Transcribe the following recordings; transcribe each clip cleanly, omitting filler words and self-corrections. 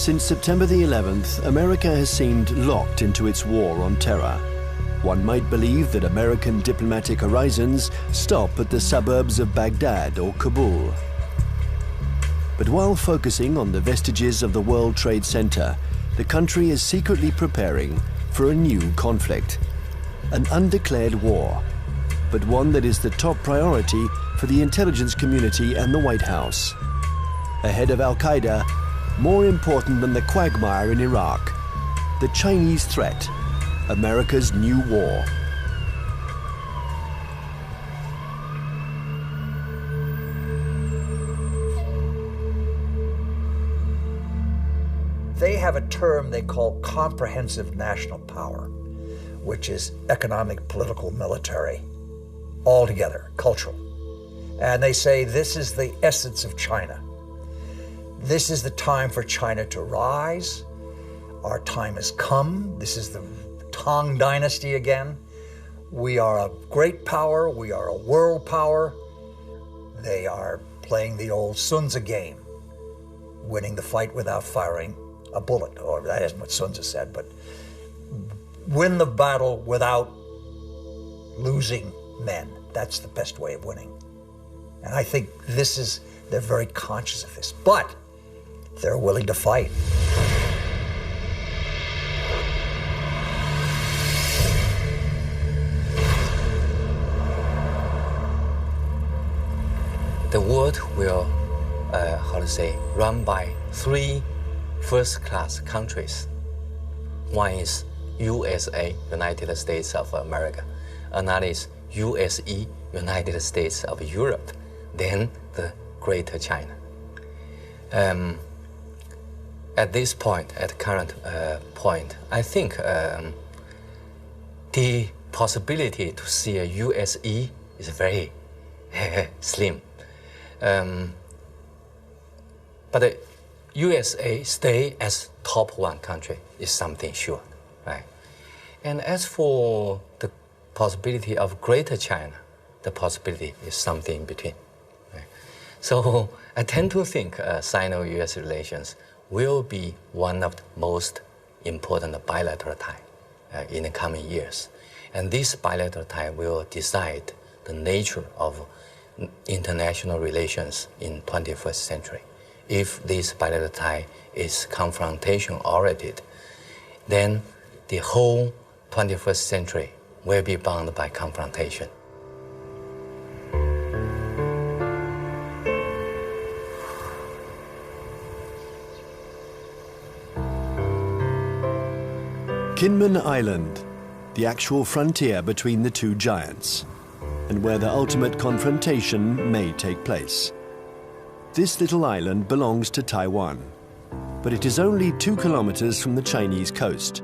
Since September the 11th, America has seemed locked into its war on terror. One might believe that American diplomatic horizons stop at the suburbs of Baghdad or Kabul. But while focusing on the vestiges of the World Trade Center, the country is secretly preparing for a new conflict, an undeclared war, but one that is the top priority for the intelligence community and the White House. Ahead of Al-Qaeda, more important than the quagmire in Iraq, the Chinese threat, America's new war. They have a term they call comprehensive national power, which is economic, political, military, all together, cultural. And they say this is the essence of China. This is the time for China to rise. Our time has come. This is the Tang Dynasty again. We are a great power. We are a world power. They are playing the old Sun Tzu game, winning the fight without firing a bullet, or that isn't what Sun Tzu said, but win the battle without losing men. That's the best way of winning. And I think they're very conscious of this, but they're willing to fight. The world will, run by three first-class countries. One is USA, United States of America. Another is USE, United States of Europe. Then the Greater China. At this point, at the current point, I think the possibility to see a USE is very slim. But the USA stay as top one country is something sure, right? And as for the possibility of Greater China, the possibility is something in between. Right? So I tend to think Sino-US relations will be one of the most important bilateral ties in the coming years. And this bilateral tie will decide the nature of international relations in 21st century. If this bilateral tie is confrontation-oriented, then the whole 21st century will be bound by confrontation. Kinmen Island, the actual frontier between the two giants, and where the ultimate confrontation may take place. This little island belongs to Taiwan, but it is only 2 kilometers from the Chinese coast.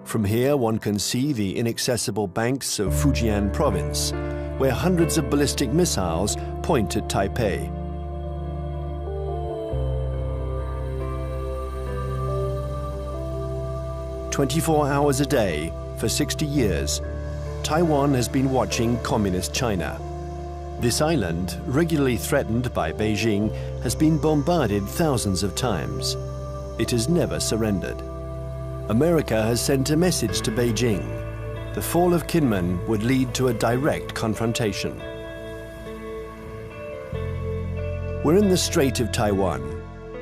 From here, one can see the inaccessible banks of Fujian province, where hundreds of ballistic missiles point at Taipei. "24 hours a day, for 60 years, Taiwan has been watching Communist China. This island, regularly threatened by Beijing, has been bombarded thousands of times. It has never surrendered. America has sent a message to Beijing. The fall of Kinmen would lead to a direct confrontation. We're in the Strait of Taiwan.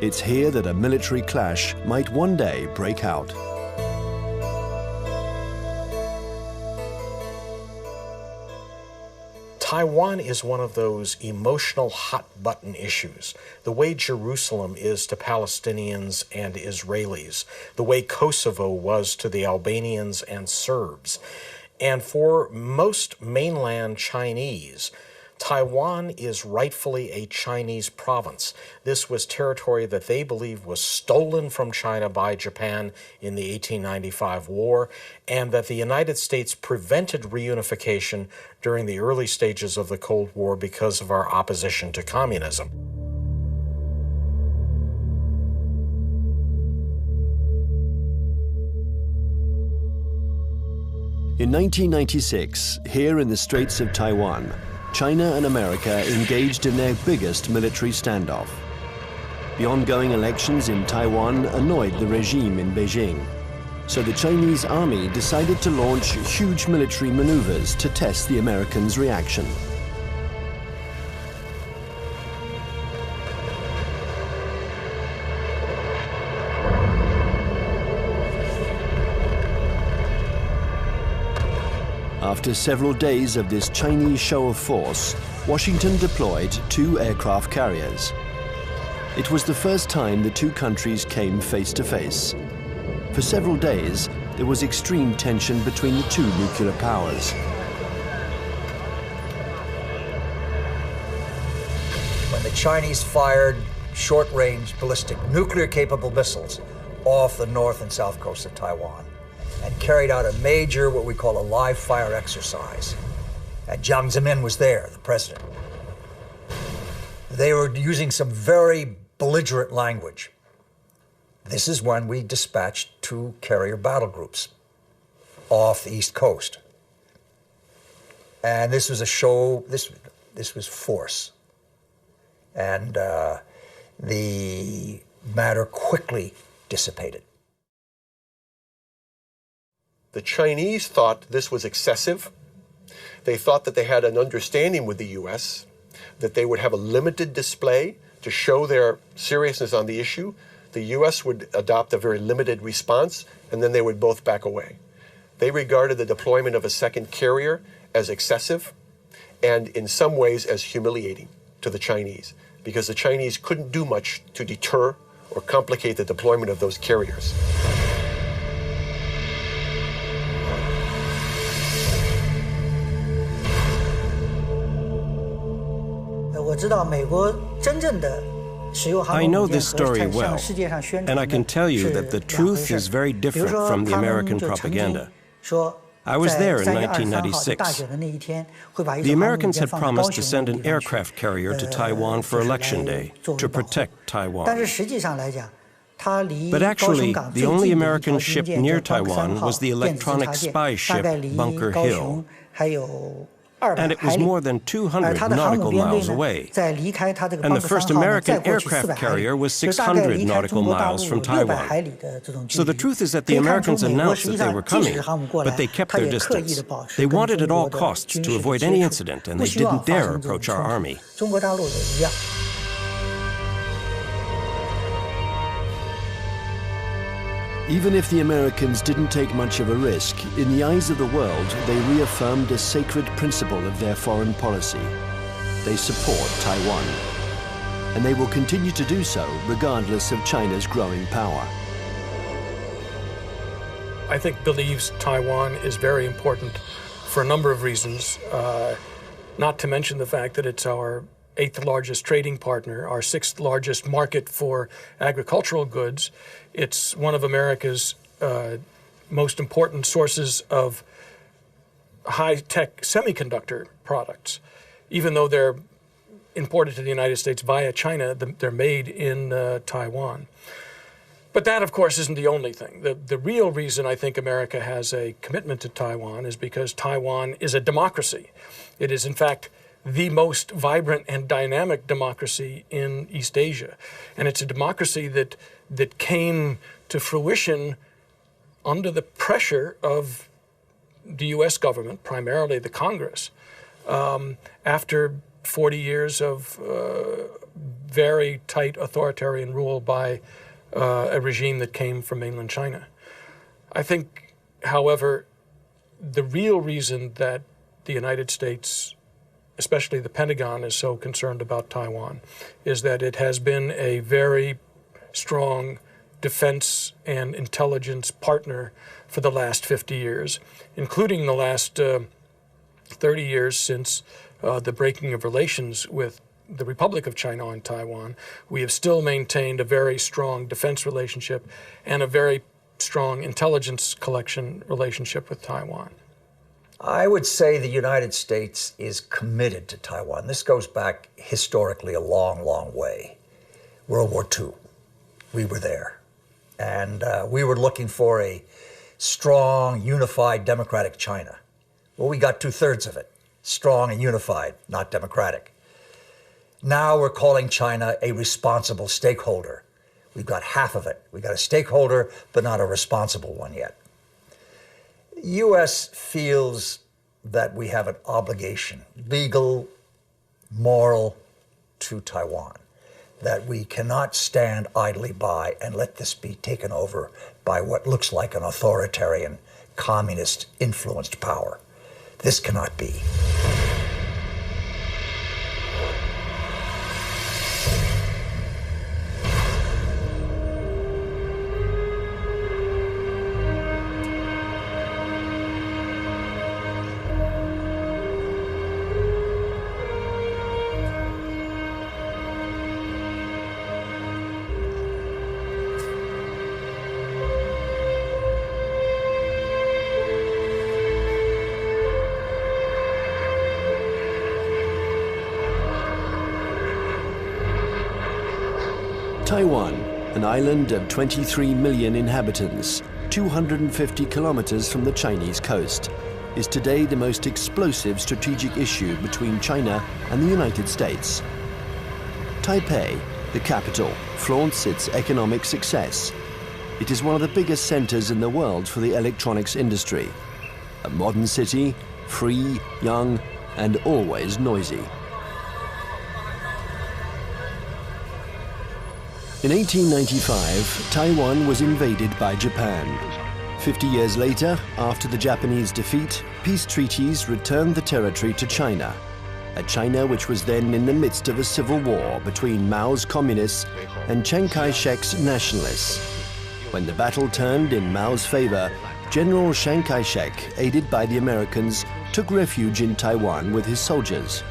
It's here that a military clash might one day break out. Taiwan is one of those emotional hot-button issues, the way Jerusalem is to Palestinians and Israelis, the way Kosovo was to the Albanians and Serbs. And for most mainland Chinese, Taiwan is rightfully a Chinese province. This was territory that they believe was stolen from China by Japan in the 1895 war, and that the United States prevented reunification during the early stages of the Cold War because of our opposition to communism. In 1996, here in the Straits of Taiwan, China and America engaged in their biggest military standoff. The ongoing elections in Taiwan annoyed the regime in Beijing, so the Chinese army decided to launch huge military maneuvers to test the Americans' reaction. After several days of this Chinese show of force, Washington deployed 2 aircraft carriers. It was the first time the two countries came face to face. For several days, there was extreme tension between the two nuclear powers. When the Chinese fired short-range ballistic nuclear-capable missiles off the north and south coast of Taiwan and carried out a major, what we call a live-fire exercise. And Jiang Zemin was there, the president. They were using some very belligerent language. This is when we dispatched 2 carrier battle groups off the East Coast. And this was a show, this was force. And the matter quickly dissipated. The Chinese thought this was excessive. They thought that they had an understanding with the U.S., that they would have a limited display to show their seriousness on the issue. The U.S. would adopt a very limited response, and then they would both back away. They regarded the deployment of a second carrier as excessive and in some ways as humiliating to the Chinese, because the Chinese couldn't do much to deter or complicate the deployment of those carriers. I know this story well, and I can tell you that the truth is very different from the American propaganda. I was there in 1996. The Americans had promised to send an aircraft carrier to Taiwan for Election Day to protect Taiwan. But actually, the only American ship near Taiwan was the electronic spy ship Bunker Hill. And it was more than 200 nautical miles away. And the first American aircraft carrier was 600 nautical miles from Taiwan. So the truth is that the Americans announced that they were coming, but they kept their distance. They wanted at all costs to avoid any incident, and they didn't dare approach our army. Even if the Americans didn't take much of a risk, in the eyes of the world, they reaffirmed a sacred principle of their foreign policy. They support Taiwan. And they will continue to do so, regardless of China's growing power. I think believes Taiwan is very important for a number of reasons, not to mention the fact that it's our 8th largest trading partner, our 6th largest market for agricultural goods. It's one of America's most important sources of high-tech semiconductor products. Even though they're imported to the United States via China, they're made in Taiwan. But that, of course, isn't the only thing. The real reason I think America has a commitment to Taiwan is because Taiwan is a democracy. It is, in fact, the most vibrant and dynamic democracy in East Asia. And it's a democracy that came to fruition under the pressure of the U.S. government, primarily the Congress, after 40 years of very tight authoritarian rule by a regime that came from mainland China. I think, however, the real reason that the United States, especially the Pentagon, is so concerned about Taiwan is that it has been a very strong defense and intelligence partner for the last 50 years, including the last 30 years since the breaking of relations with the Republic of China on Taiwan. We have still maintained a very strong defense relationship and a very strong intelligence collection relationship with Taiwan. I would say the United States is committed to Taiwan. This goes back historically a long, long way. World War II, we were there. And we were looking for a strong, unified, democratic China. Well, we got 2/3 of it. Strong and unified, not democratic. Now we're calling China a responsible stakeholder. We've got half of it. We've got a stakeholder, but not a responsible one yet. The U.S. feels that we have an obligation, legal, moral, to Taiwan, that we cannot stand idly by and let this be taken over by what looks like an authoritarian, communist-influenced power. This cannot be. Taiwan, an island of 23 million inhabitants, 250 kilometers from the Chinese coast, is today the most explosive strategic issue between China and the United States. Taipei, the capital, flaunts its economic success. It is one of the biggest centers in the world for the electronics industry. A modern city, free, young, and always noisy. In 1895, Taiwan was invaded by Japan. 50 years later, after the Japanese defeat, peace treaties returned the territory to China, a China which was then in the midst of a civil war between Mao's communists and Chiang Kai-shek's nationalists. When the battle turned in Mao's favor, General Chiang Kai-shek, aided by the Americans, took refuge in Taiwan with his soldiers.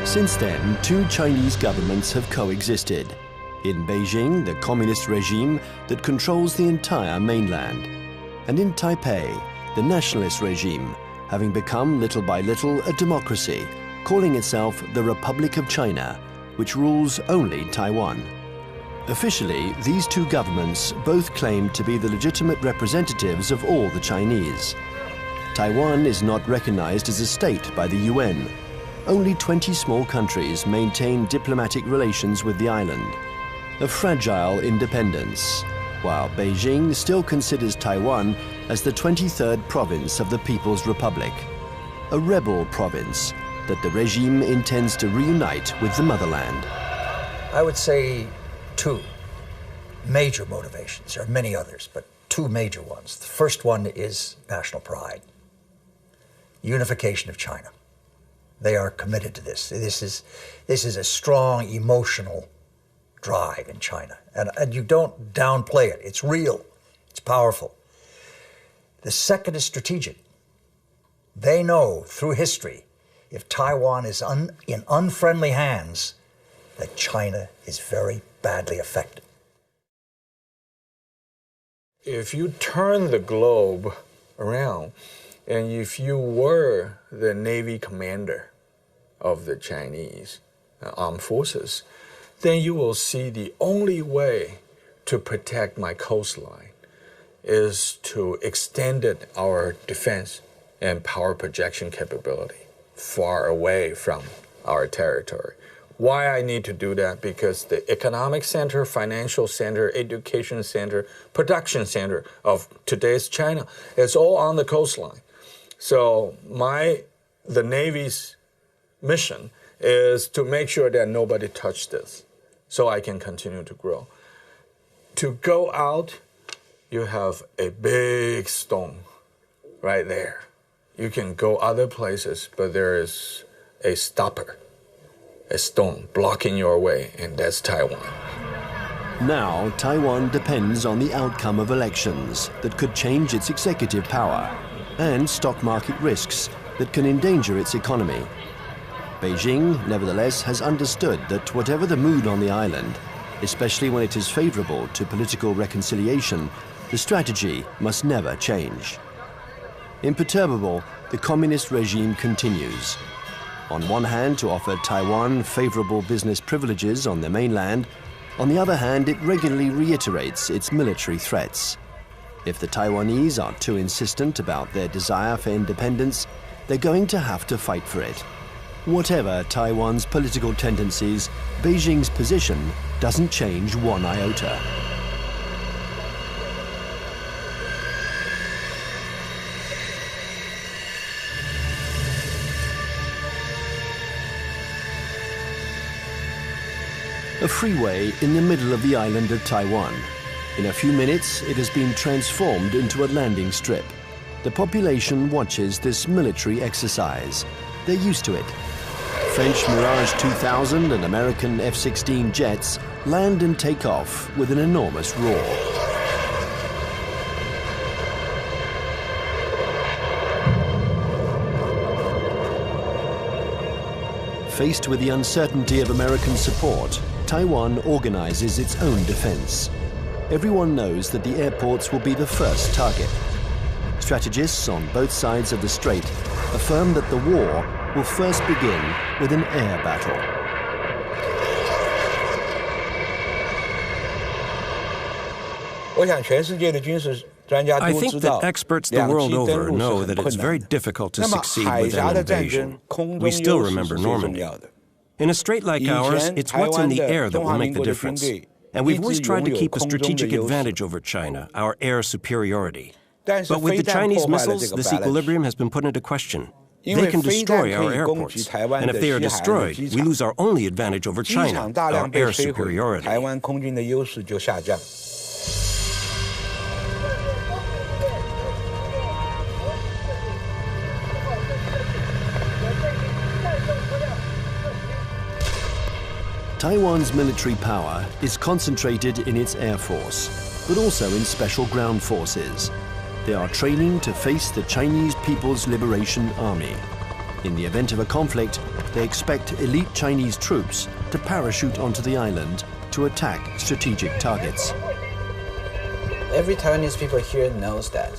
Since then, two Chinese governments have coexisted. In Beijing, the communist regime that controls the entire mainland. And in Taipei, the nationalist regime, having become little by little a democracy, calling itself the Republic of China, which rules only Taiwan. Officially, these two governments both claim to be the legitimate representatives of all the Chinese. Taiwan is not recognized as a state by the UN. Only 20 small countries maintain diplomatic relations with the island. A fragile independence, while Beijing still considers Taiwan as the 23rd province of the People's Republic, a rebel province that the regime intends to reunite with the motherland. I would say two major motivations. There are many others, but two major ones. The first one is national pride, unification of China. They are committed to this. This is a strong emotional drive in China. And you don't downplay it. It's real. It's powerful. The second is strategic. They know through history, if Taiwan is in unfriendly hands, that China is very badly affected. If you turn the globe around, and if you were the Navy commander of the Chinese armed forces, then you will see the only way to protect my coastline is to extend our defense and power projection capability far away from our territory. Why I need to do that? Because the economic center, financial center, education center, production center of today's China is all on the coastline. So the Navy's mission is to make sure that nobody touched this so I can continue to grow. To go out, you have a big stone right there. You can go other places, but there is a stopper, a stone blocking your way, and that's Taiwan. Now, Taiwan depends on the outcome of elections that could change its executive power and stock market risks that can endanger its economy. Beijing, nevertheless, has understood that whatever the mood on the island, especially when it is favorable to political reconciliation, the strategy must never change. Imperturbable, the communist regime continues. On one hand, to offer Taiwan favorable business privileges on the mainland. On the other hand, it regularly reiterates its military threats. If the Taiwanese are too insistent about their desire for independence, they're going to have to fight for it. Whatever Taiwan's political tendencies, Beijing's position doesn't change one iota. A freeway in the middle of the island of Taiwan. In a few minutes, it has been transformed into a landing strip. The population watches this military exercise. They're used to it. French Mirage 2000 and American F-16 jets land and take off with an enormous roar. Faced with the uncertainty of American support, Taiwan organizes its own defense. Everyone knows that the airports will be the first target. Strategists on both sides of the strait affirm that the war will first begin with an air battle. I think that experts the world over know that it's very difficult to succeed with an invasion. We still remember Normandy. In a strait like ours, it's what's in the air that will make the difference. And we've always tried to keep a strategic advantage over China, our air superiority. But with the Chinese missiles, this equilibrium has been put into question. They can destroy our airports, and if they are destroyed, we lose our only advantage over China, our air superiority. Taiwan's military power is concentrated in its air force, but also in special ground forces. They are training to face the Chinese People's Liberation Army. In the event of a conflict, they expect elite Chinese troops to parachute onto the island to attack strategic targets. Every Taiwanese people here knows that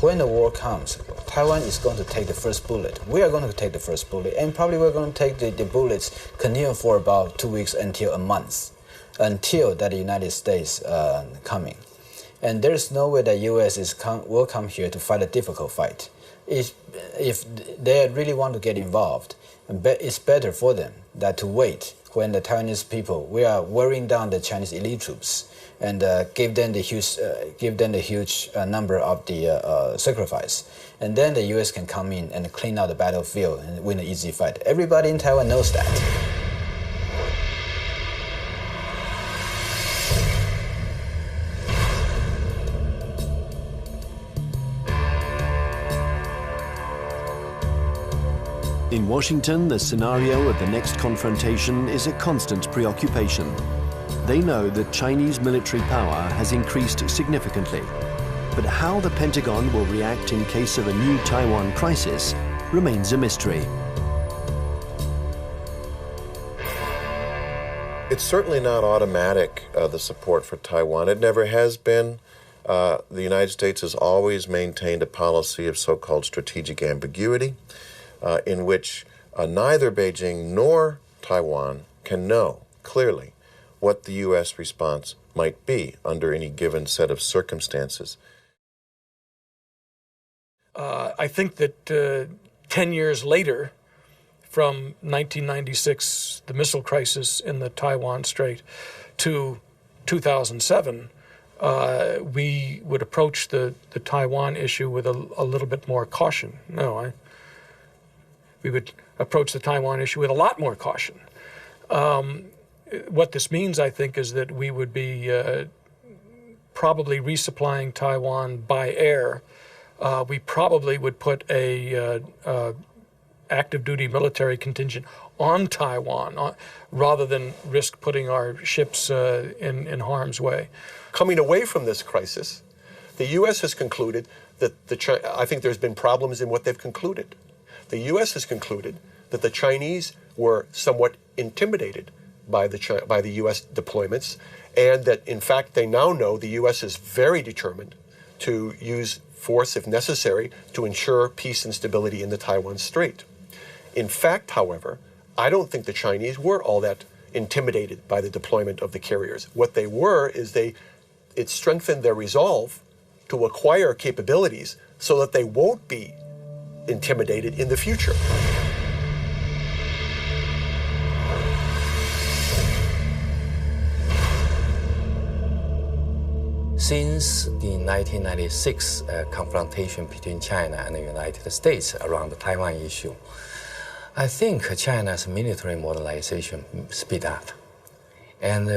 when the war comes, Taiwan is going to take the first bullet. We are going to take the first bullet, and probably we're going to take the bullets continue for about 2 weeks until a month, until that the United States coming. And there's no way that U.S. will come here to fight a difficult fight. If they really want to get involved, it's better for them that to wait when the Taiwanese people, we are wearing down the Chinese elite troops and give them the huge number of the sacrifice. And then the U.S. can come in and clean out the battlefield and win an easy fight. Everybody in Taiwan knows that. In Washington, the scenario of the next confrontation is a constant preoccupation. They know that Chinese military power has increased significantly. But how the Pentagon will react in case of a new Taiwan crisis remains a mystery. It's certainly not automatic, the support for Taiwan. It never has been. The United States has always maintained a policy of so-called strategic ambiguity, in which neither Beijing nor Taiwan can know clearly what the U.S. response might be under any given set of circumstances. I think that 10 years later, from 1996, the missile crisis in the Taiwan Strait, to 2007, we would approach the Taiwan issue with a little bit more caution. We would approach the Taiwan issue with a lot more caution. What this means, I think, is that we would be probably resupplying Taiwan by air. We probably would put a active duty military contingent on Taiwan rather than risk putting our ships in harm's way. Coming away from this crisis, the U.S. has concluded that I think there's been problems in what they've concluded. The U.S. has concluded that the Chinese were somewhat intimidated by the U.S. deployments, and that in fact they now know the U.S. is very determined to use force, if necessary, to ensure peace and stability in the Taiwan Strait. In fact, however, I don't think the Chinese were all that intimidated by the deployment of the carriers. What they were is it strengthened their resolve to acquire capabilities so that they won't be intimidated in the future. Since the 1996 confrontation between China and the United States around the Taiwan issue, I think China's military modernization speed up. And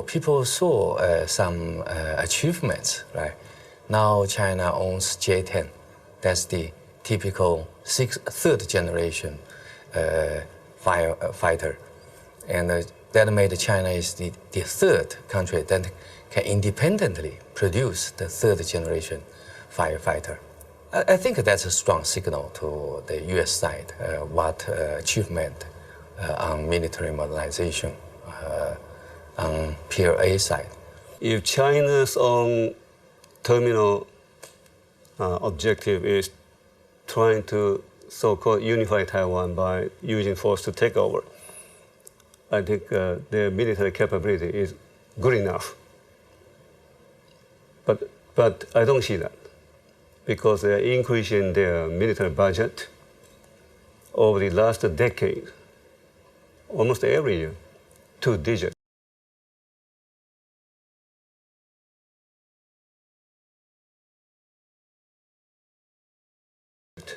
people saw some achievements, right? Now China owns J-10. That's the typical third generation fighter. And that made China is the third country that can independently produce the third generation firefighter. I think that's a strong signal to the US side, what achievement on military modernization on PLA side. If China's own terminal objective is trying to so-called unify Taiwan by using force to take over, I think their military capability is good enough. But I don't see that, because they're increasing their military budget over the last decade, almost every year, 2 digits.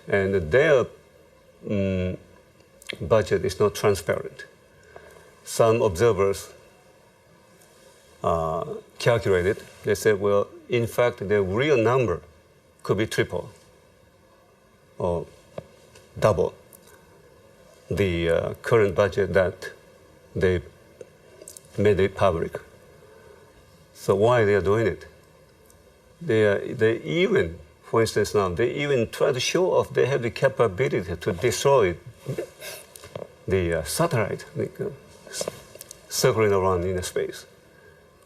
And their budget is not transparent. Some observers calculated, they said, well, in fact, the real number could be triple or double the current budget that they made it public. So why they are doing it? They even, for instance now, they even try to show off they have the capability to destroy the satellite circling around in space.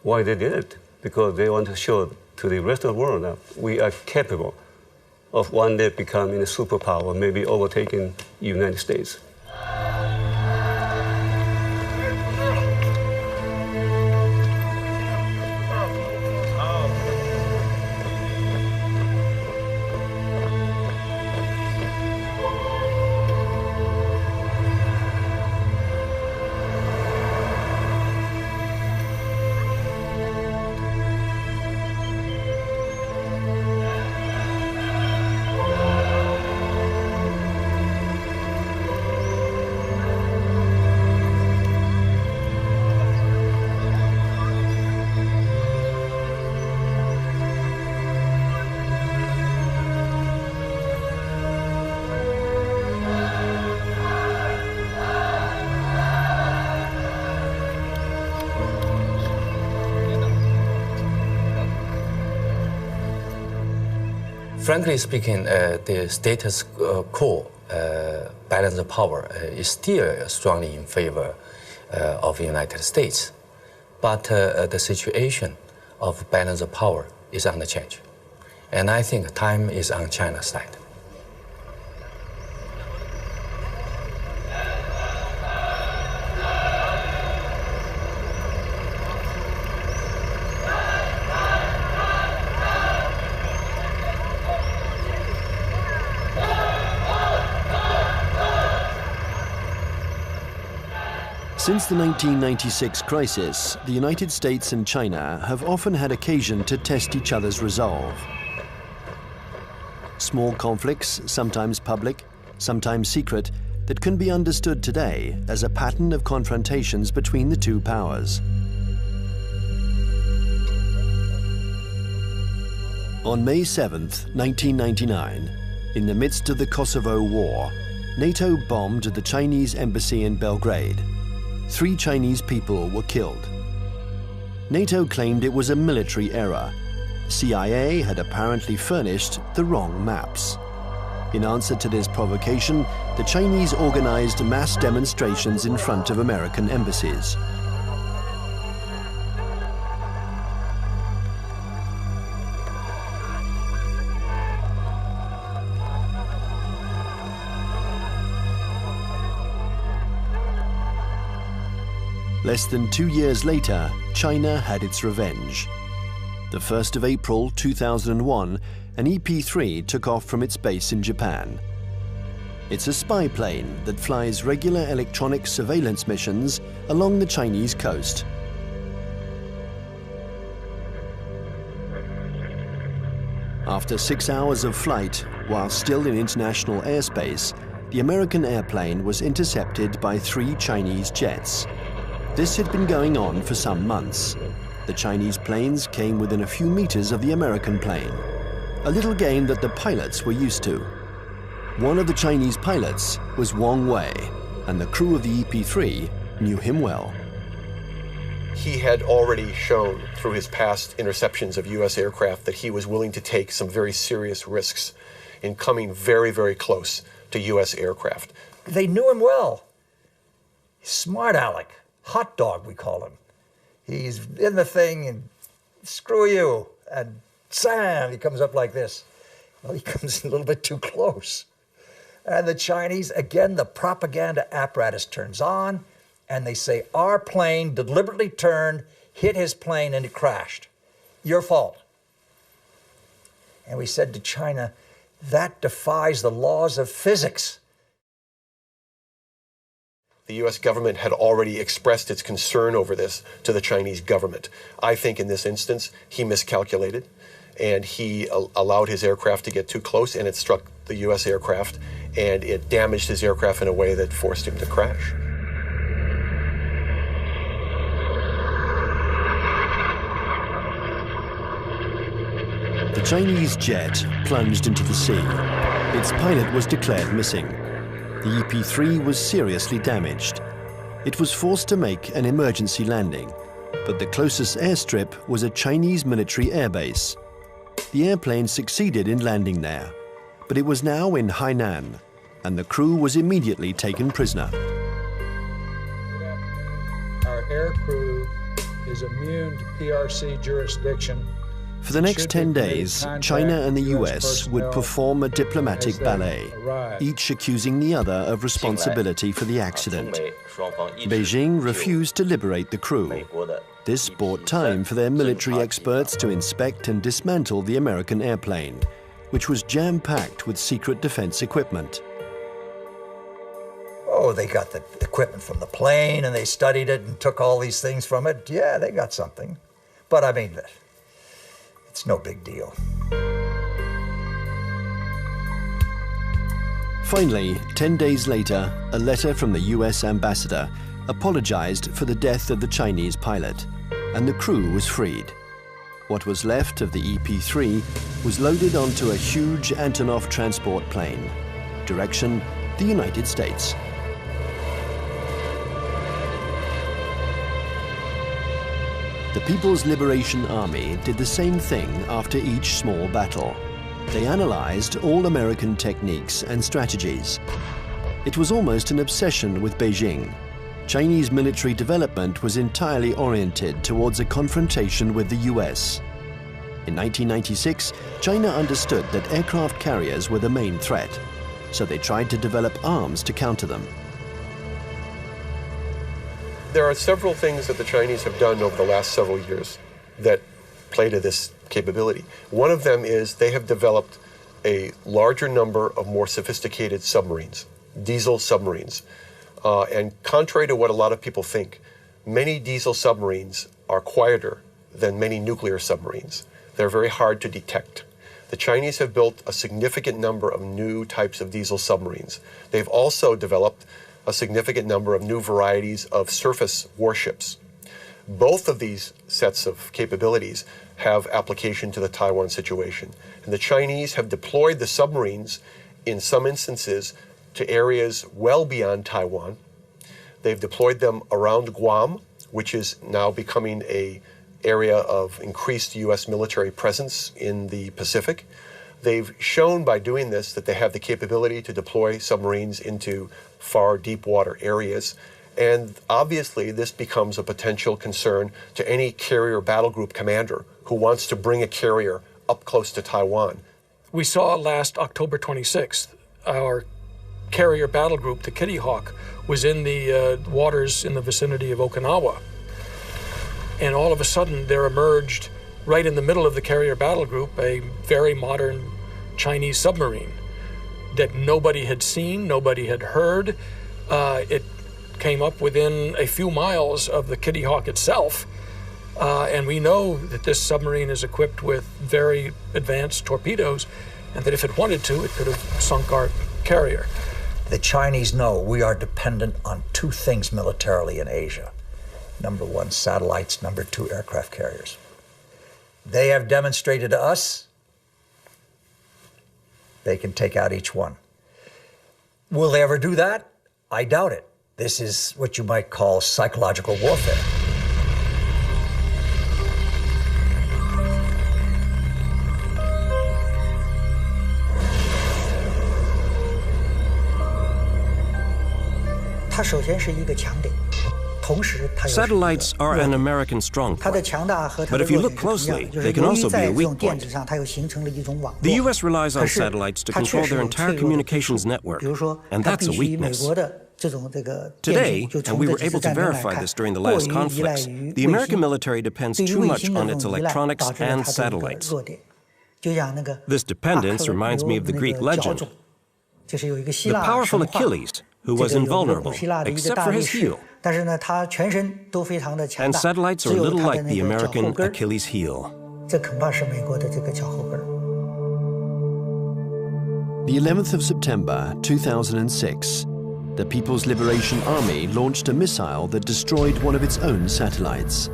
Why they did it? Because they want to show to the rest of the world that we are capable of one day becoming a superpower, maybe overtaking the United States. Frankly speaking, the status quo balance of power is still strongly in favor of the United States. But the situation of balance of power is under change. And I think time is on China's side. Since the 1996 crisis, the United States and China have often had occasion to test each other's resolve. Small conflicts, sometimes public, sometimes secret, that can be understood today as a pattern of confrontations between the two powers. On May 7th, 1999, in the midst of the Kosovo War, NATO bombed the Chinese embassy in Belgrade. 3 Chinese people were killed. NATO claimed it was a military error. CIA had apparently furnished the wrong maps. In answer to this provocation, the Chinese organized mass demonstrations in front of American embassies. Less than 2 years later, China had its revenge. the 1st of April 2001, an EP-3 took off from its base in Japan. It's a spy plane that flies regular electronic surveillance missions along the Chinese coast. After 6 hours of flight, while still in international airspace, the American airplane was intercepted by 3 Chinese jets. This had been going on for some months. The Chinese planes came within a few meters of the American plane, a little game that the pilots were used to. One of the Chinese pilots was Wang Wei, and the crew of the EP-3 knew him well. He had already shown through his past interceptions of U.S. aircraft that he was willing to take some very serious risks in coming very, very close to U.S. aircraft. They knew him well. Smart Alec, hot dog we call him. He's in the thing and screw you, and Sam, he comes up like this. Well, he comes a little bit too close. And the Chinese, again, the propaganda apparatus turns on, and they say, our plane deliberately turned, hit his plane, and it crashed. Your fault. And we said to China, that defies the laws of physics. The U.S. government had already expressed its concern over this to the Chinese government. I think in this instance, he miscalculated, and he allowed his aircraft to get too close, and it struck the U.S. aircraft, and it damaged his aircraft in a way that forced him to crash. The Chinese jet plunged into the sea. Its pilot was declared missing. The EP-3 was seriously damaged. It was forced to make an emergency landing, but the closest airstrip was a Chinese military airbase. The airplane succeeded in landing there, but it was now in Hainan, and the crew was immediately taken prisoner. Our air crew is immune to PRC jurisdiction. For the next 10 days, China and the US would perform a diplomatic ballet, each accusing the other of responsibility for the accident. Beijing refused to liberate the crew. This bought time for their military experts to inspect and dismantle the American airplane, which was jam-packed with secret defense equipment. Oh, they got the equipment from the plane and they studied it and took all these things from it. Yeah, they got something. But I mean, it's no big deal. Finally, 10 days later, a letter from the US ambassador apologized for the death of the Chinese pilot, and the crew was freed. What was left of the EP-3 was loaded onto a huge Antonov transport plane. Direction, the United States. The People's Liberation Army did the same thing after each small battle. They analyzed all American techniques and strategies. It was almost an obsession with Beijing. Chinese military development was entirely oriented towards a confrontation with the US. In 1996, China understood that aircraft carriers were the main threat, so they tried to develop arms to counter them. There are several things that the Chinese have done over the last several years that play to this capability. One of them is they have developed a larger number of more sophisticated submarines, diesel submarines. And contrary to what a lot of people think, many diesel submarines are quieter than many nuclear submarines. They're very hard to detect. The Chinese have built a significant number of new types of diesel submarines. They've also developed a significant number of new varieties of surface warships. Both of these sets of capabilities have application to the Taiwan situation. And the Chinese have deployed the submarines in some instances to areas well beyond Taiwan. They've deployed them around Guam, which is now becoming an area of increased U.S. military presence in the Pacific. They've shown by doing this that they have the capability to deploy submarines into far deep water areas. And obviously, this becomes a potential concern to any carrier battle group commander who wants to bring a carrier up close to Taiwan. We saw last October 26th, our carrier battle group, the Kitty Hawk, was in the waters in the vicinity of Okinawa. And all of a sudden, there emerged right in the middle of the carrier battle group, a very modern Chinese submarine that nobody had seen, nobody had heard. It came up within a few miles of the Kitty Hawk itself. And we know that this submarine is equipped with very advanced torpedoes, and that if it wanted to, it could have sunk our carrier. The Chinese know we are dependent on two things militarily in Asia. Number one, satellites. Number two, aircraft carriers. They have demonstrated to us they can take out each one. Will they ever do that? I doubt it. This is what you might call psychological warfare. Satellites are an American strong point. But if you look closely, they can also be a weak point. The U.S. relies on satellites to control their entire communications network, and that's a weakness. Today, and we were able to verify this during the last conflicts, the American military depends too much on its electronics and satellites. This dependence reminds me of the Greek legend. The powerful Achilles, who was invulnerable, except for his heel. And satellites are a little like the American Achilles heel. The 11th of September 2006, the People's Liberation Army launched a missile that destroyed one of its own satellites.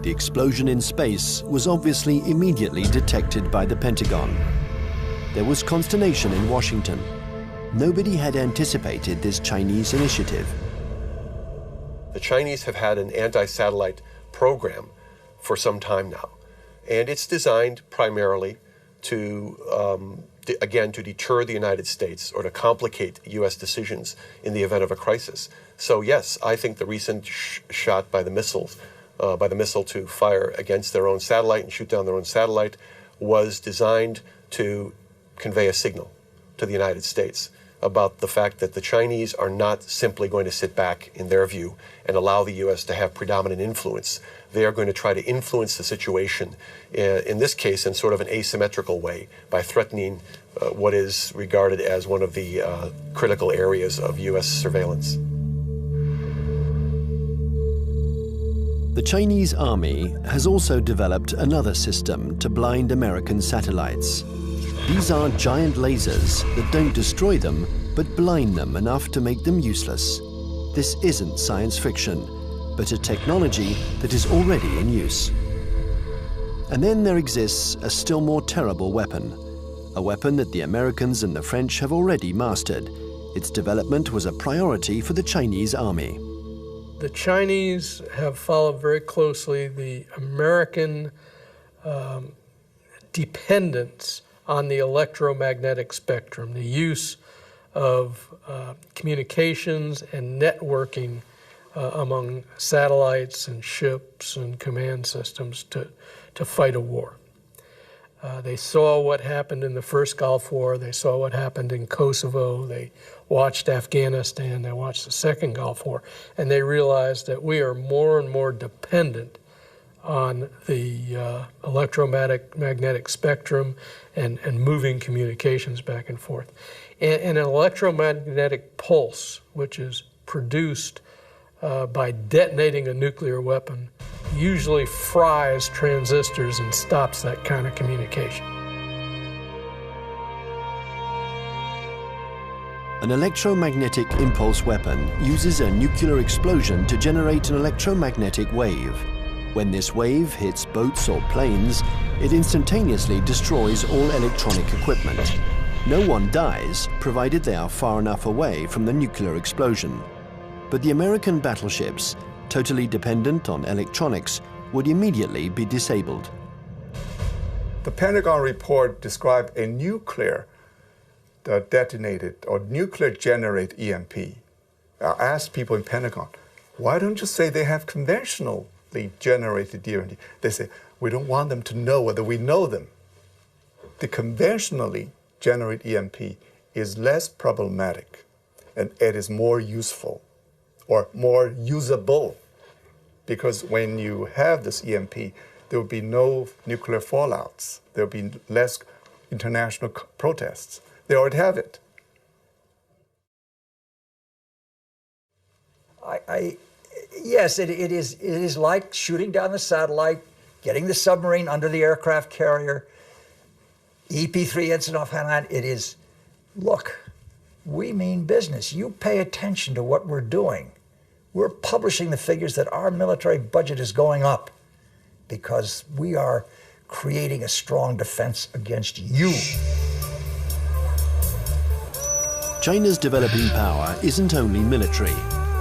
The explosion in space was obviously immediately detected by the Pentagon. There was consternation in Washington. Nobody had anticipated this Chinese initiative. The Chinese have had an anti-satellite program for some time now, and it's designed primarily to, again, to deter the United States or to complicate U.S. decisions in the event of a crisis. So yes, I think the recent shot by the missile to fire against their own satellite and shoot down their own satellite was designed to convey a signal to the United States about the fact that the Chinese are not simply going to sit back, in their view, and allow the U.S. to have predominant influence. They are going to try to influence the situation, in this case, in sort of an asymmetrical way, by threatening what is regarded as one of the critical areas of U.S. surveillance. The Chinese army has also developed another system to blind American satellites. These are giant lasers that don't destroy them, but blind them enough to make them useless. This isn't science fiction, but a technology that is already in use. And then there exists a still more terrible weapon, a weapon that the Americans and the French have already mastered. Its development was a priority for the Chinese army. The Chinese have followed very closely the American dependence on the electromagnetic spectrum, the use of communications and networking among satellites and ships and command systems to fight a war. They saw what happened in the first Gulf War, they saw what happened in Kosovo, they watched Afghanistan, they watched the second Gulf War, and they realized that we are more and more dependent on the electromagnetic spectrum and moving communications back and forth. And an electromagnetic pulse, which is produced by detonating a nuclear weapon, usually fries transistors and stops that kind of communication. An electromagnetic impulse weapon uses a nuclear explosion to generate an electromagnetic wave. When this wave hits boats or planes, it instantaneously destroys all electronic equipment. No one dies, provided they are far enough away from the nuclear explosion. But the American battleships, totally dependent on electronics, would immediately be disabled. The Pentagon report described a nuclear detonated or nuclear generate EMP. I asked people in Pentagon, why don't you say they have conventionally generated EMP? They say, we don't want them to know whether we know them. The conventionally generated EMP is less problematic and it is more useful or more usable, because when you have this EMP, there would be no nuclear fallouts. There would be less international protests. They already have it. Yes, it is like shooting down the satellite, getting the submarine under the aircraft carrier, EP3 incident off Hainan. It is, look, we mean business. You pay attention to what we're doing. We're publishing the figures that our military budget is going up because we are creating a strong defense against you. China's developing power isn't only military.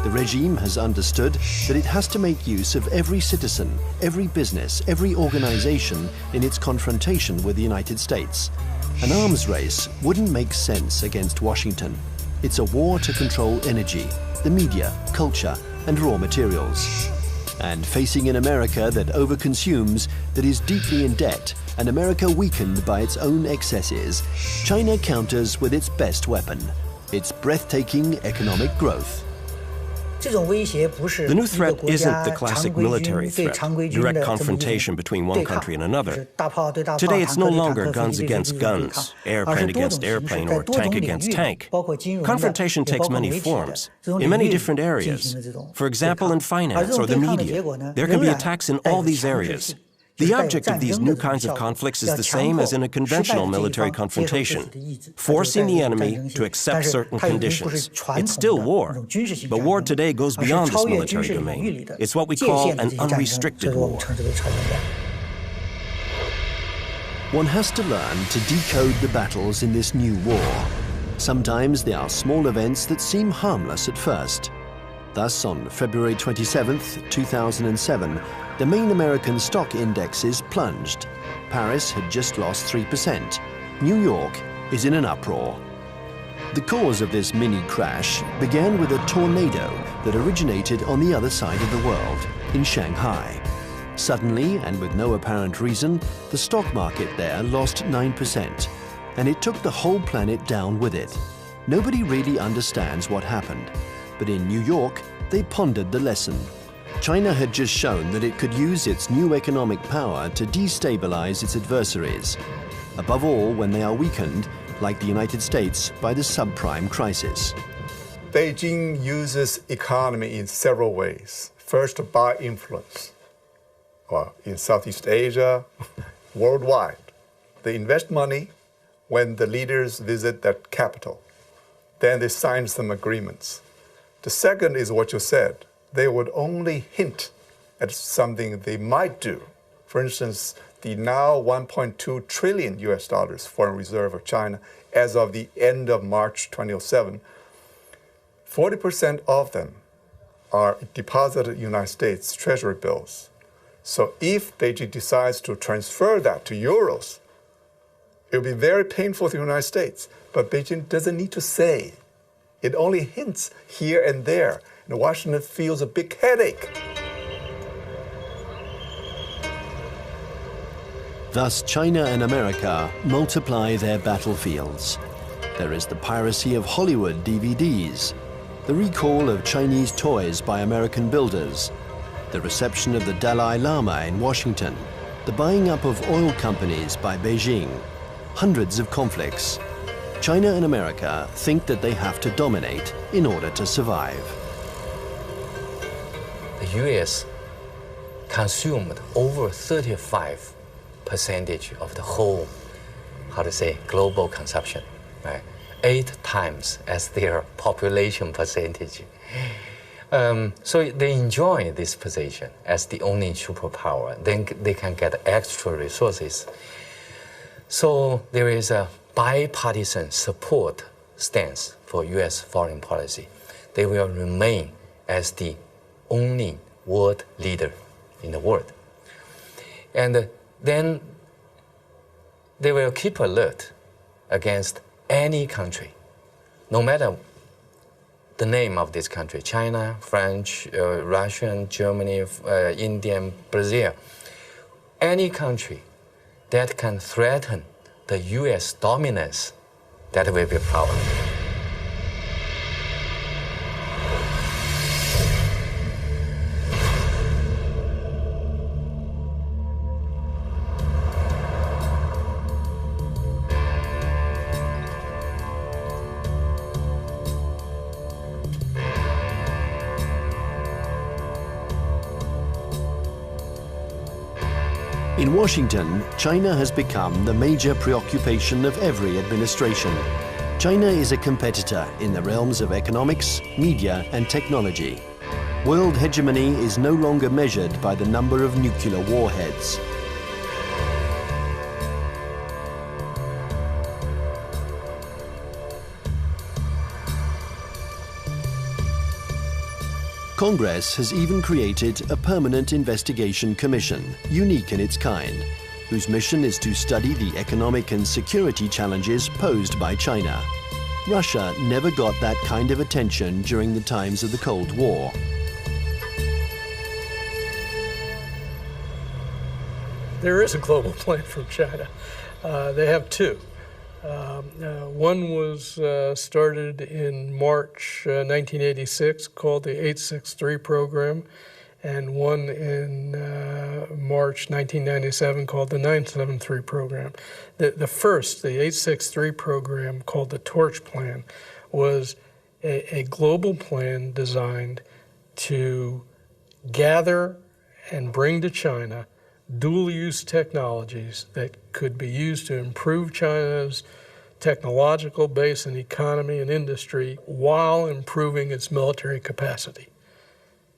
The regime has understood that it has to make use of every citizen, every business, every organization in its confrontation with the United States. An arms race wouldn't make sense against Washington. It's a war to control energy, the media, culture, and raw materials. And facing an America that overconsumes, that is deeply in debt, an America weakened by its own excesses, China counters with its best weapon, its breathtaking economic growth. The new threat isn't the classic military threat, direct confrontation between one country and another. Today it's no longer guns against guns, airplane against airplane, or tank against tank. Confrontation takes many forms, in many different areas. For example, in finance or the media, there can be attacks in all these areas. The object of these new kinds of conflicts is the same as in a conventional military confrontation, forcing the enemy to accept certain conditions. It's still war, but war today goes beyond this military domain. It's what we call an unrestricted war. One has to learn to decode the battles in this new war. Sometimes they are small events that seem harmless at first. Thus, on February 27, 2007, the main American stock indexes plunged. Paris had just lost 3%. New York is in an uproar. The cause of this mini crash began with a tornado that originated on the other side of the world, in Shanghai. Suddenly, and with no apparent reason, the stock market there lost 9%, and it took the whole planet down with it. Nobody really understands what happened, but in New York, they pondered the lesson. China had just shown that it could use its new economic power to destabilize its adversaries, above all when they are weakened, like the United States, by the subprime crisis. Beijing uses economy in several ways. First, by influence. Well, in Southeast Asia, worldwide. They invest money when the leaders visit that capital. Then they sign some agreements. The second is what you said. They would only hint at something they might do. For instance, the now $1.2 trillion US foreign reserve of China as of the end of March 2007, 40% of them are deposited in United States Treasury bills. So if Beijing decides to transfer that to euros, it will be very painful to the United States. But Beijing doesn't need to say. It only hints here and there. And Washington feels a big headache. Thus, China and America multiply their battlefields. There is the piracy of Hollywood DVDs, the recall of Chinese toys by American builders, the reception of the Dalai Lama in Washington, the buying up of oil companies by Beijing, hundreds of conflicts. China and America think that they have to dominate in order to survive. The US consumed over 35% of the whole, global consumption, right? 8 times as their population percentage. So they enjoy this position as the only superpower. Then they can get extra resources. So there is a bipartisan support stance for US foreign policy. They will remain as the only world leader in the world. And then they will keep alert against any country, no matter the name of this country, China, French, Russian, Germany, India, Brazil. Any country that can threaten the US dominance, that will be a problem. In Washington, China has become the major preoccupation of every administration. China is a competitor in the realms of economics, media, and technology. World hegemony is no longer measured by the number of nuclear warheads. Congress has even created a permanent investigation commission, unique in its kind, whose mission is to study the economic and security challenges posed by China. Russia never got that kind of attention during the times of the Cold War. There is a global plan from China. They have two. One was started in March 1986, called the 863 program, and one in March 1997 called the 973 program. The first, the 863 program, called the Torch Plan, was a global plan designed to gather and bring to China dual-use technologies that could be used to improve China's technological base and economy and industry while improving its military capacity.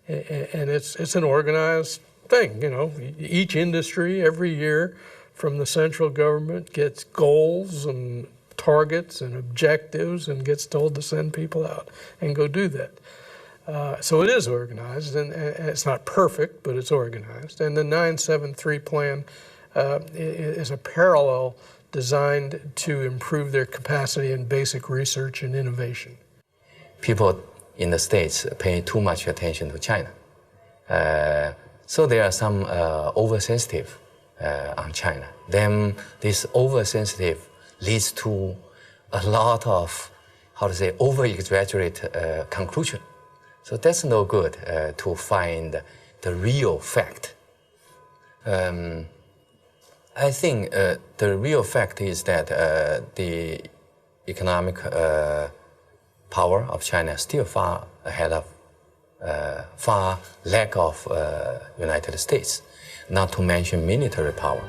And it's an organized thing, you know. Each industry every year from the central government gets goals and targets and objectives and gets told to send people out and go do that. So it is organized, and it's not perfect, but it's organized. And the 973 plan is a parallel designed to improve their capacity in basic research and innovation. People in the States pay too much attention to China. So there are some oversensitive on China. Then this oversensitive leads to a lot of, over-exaggerate conclusion. So that's no good to find the real fact. I think the real fact is that the economic power of China is still far ahead of, far lack of United States, not to mention military power.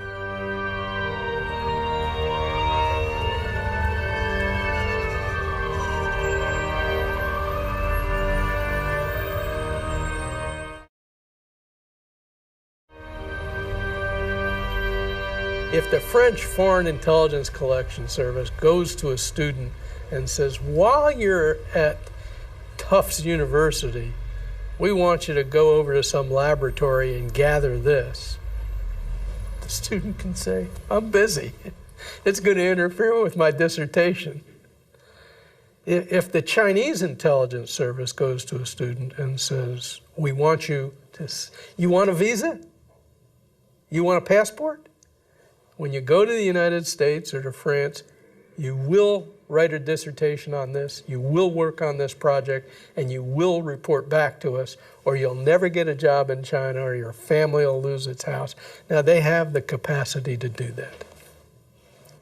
If the French Foreign Intelligence Collection Service goes to a student and says, while you're at Tufts University, we want you to go over to some laboratory and gather this, the student can say, I'm busy. It's going to interfere with my dissertation. If the Chinese intelligence service goes to a student and says, we want you to, you want a visa? You want a passport? When you go to the United States or to France, you will write a dissertation on this, you will work on this project, and you will report back to us, or you'll never get a job in China, or your family will lose its house. Now, they have the capacity to do that.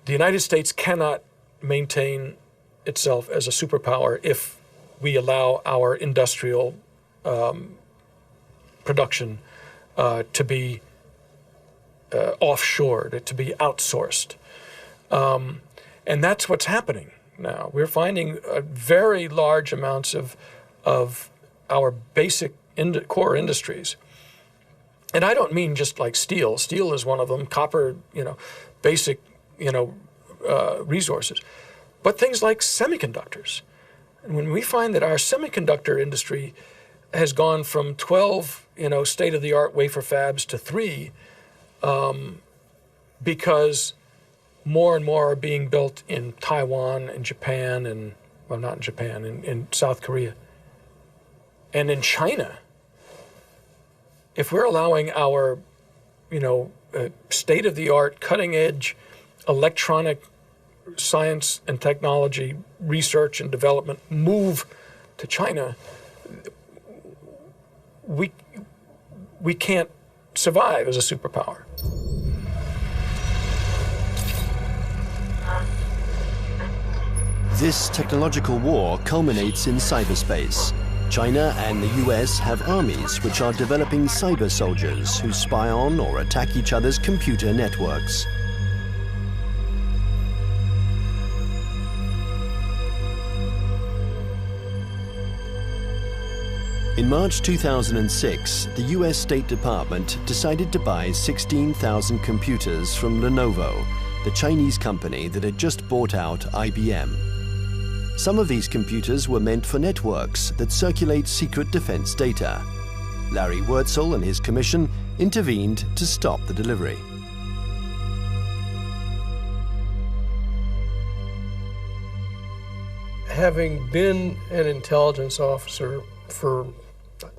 The United States cannot maintain itself as a superpower if we allow our industrial production to be offshored, to be outsourced. And that's what's happening now. We're finding very large amounts of our basic core industries. And I don't mean just like steel. Steel is one of them, copper, basic, resources. But things like semiconductors. And when we find that our semiconductor industry has gone from 12, state-of-the-art wafer fabs to 3, because more and more are being built in Taiwan and Japan and, well, not in Japan, in South Korea. And in China, if we're allowing our, state-of-the-art, cutting-edge electronic science and technology research and development move to China, we can't survive as a superpower. This technological war culminates in cyberspace. China and the US have armies which are developing cyber soldiers who spy on or attack each other's computer networks. In March 2006, the US State Department decided to buy 16,000 computers from Lenovo, the Chinese company that had just bought out IBM. Some of these computers were meant for networks that circulate secret defense data. Larry Wurtzel and his commission intervened to stop the delivery. Having been an intelligence officer for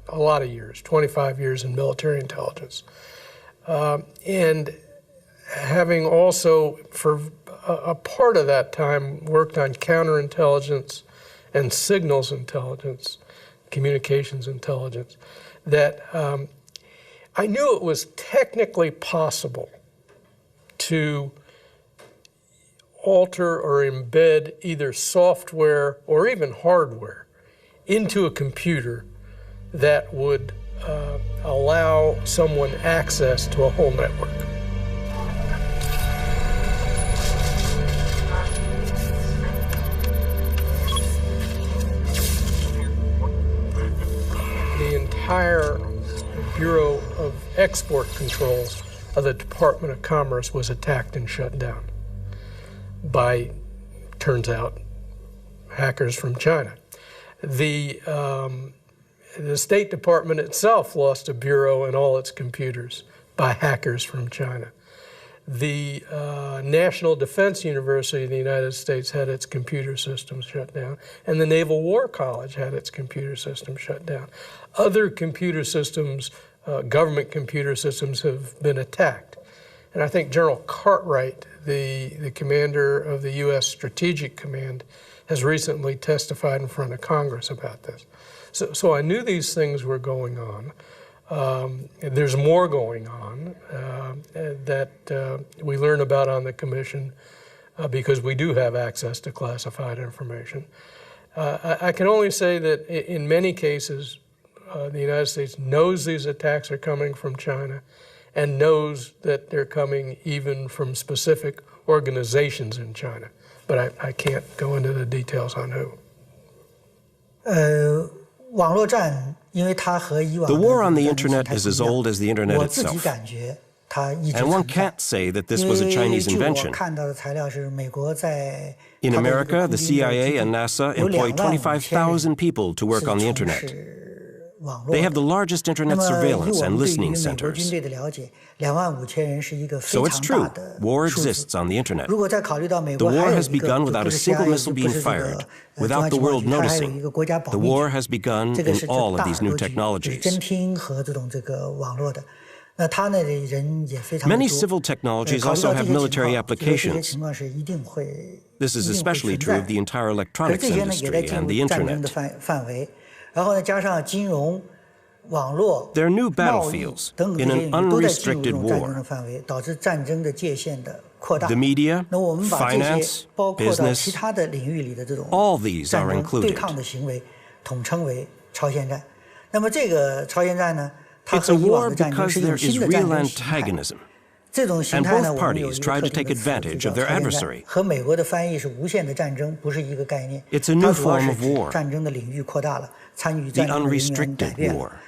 a lot of years, 25 years in military intelligence, and having also, for a part of that time, worked on counterintelligence and signals intelligence, communications intelligence, that I knew it was technically possible to alter or embed either software or even hardware into a computer that would allow someone access to a whole network. The entire Bureau of Export Controls of the Department of Commerce was attacked and shut down by, turns out, hackers from China. The State Department itself lost a bureau and all its computers by hackers from China. The National Defense University of the United States had its computer systems shut down, and the Naval War College had its computer system shut down. Other computer systems, government computer systems, have been attacked. And I think General Cartwright, the commander of the U.S. Strategic Command, has recently testified in front of Congress about this. So I knew these things were going on. There's more going on that we learn about on the Commission because we do have access to classified information. I can only say that in many cases, the United States knows these attacks are coming from China and knows that they're coming even from specific organizations in China. But I can't go into the details on who. The war on the internet is as old as the internet itself. And one can't say that this was a Chinese invention. In America, the CIA and NASA employ 25,000 people to work on the internet. They have the largest internet surveillance and listening centers. So it's true, war exists on the internet. The war has begun without a single missile being fired, without the world noticing. The war has begun in all of these new technologies. Many civil technologies also have military applications. This is especially true of the entire electronics industry and the internet. They're new battlefields in an unrestricted war. The media, finance, business, all these are included. It's a war because there is real antagonism, and both parties try to take advantage of their adversary. It's a new form of war, the unrestricted war.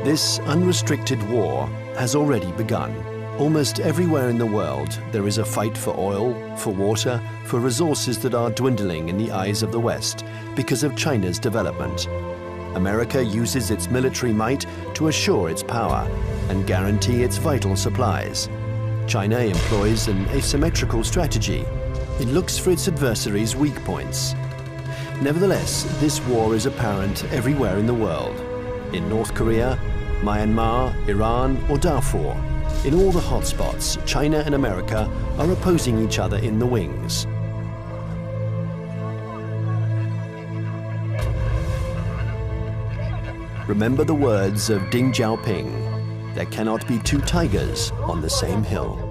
This unrestricted war has already begun. Almost everywhere in the world, there is a fight for oil, for water, for resources that are dwindling in the eyes of the West because of China's development. America uses its military might to assure its power and guarantee its vital supplies. China employs an asymmetrical strategy. It looks for its adversaries' weak points. Nevertheless, this war is apparent everywhere in the world. In North Korea, Myanmar, Iran, or Darfur. In all the hotspots, China and America are opposing each other in the wings. remember the words of Deng Xiaoping: there cannot be two tigers on the same hill.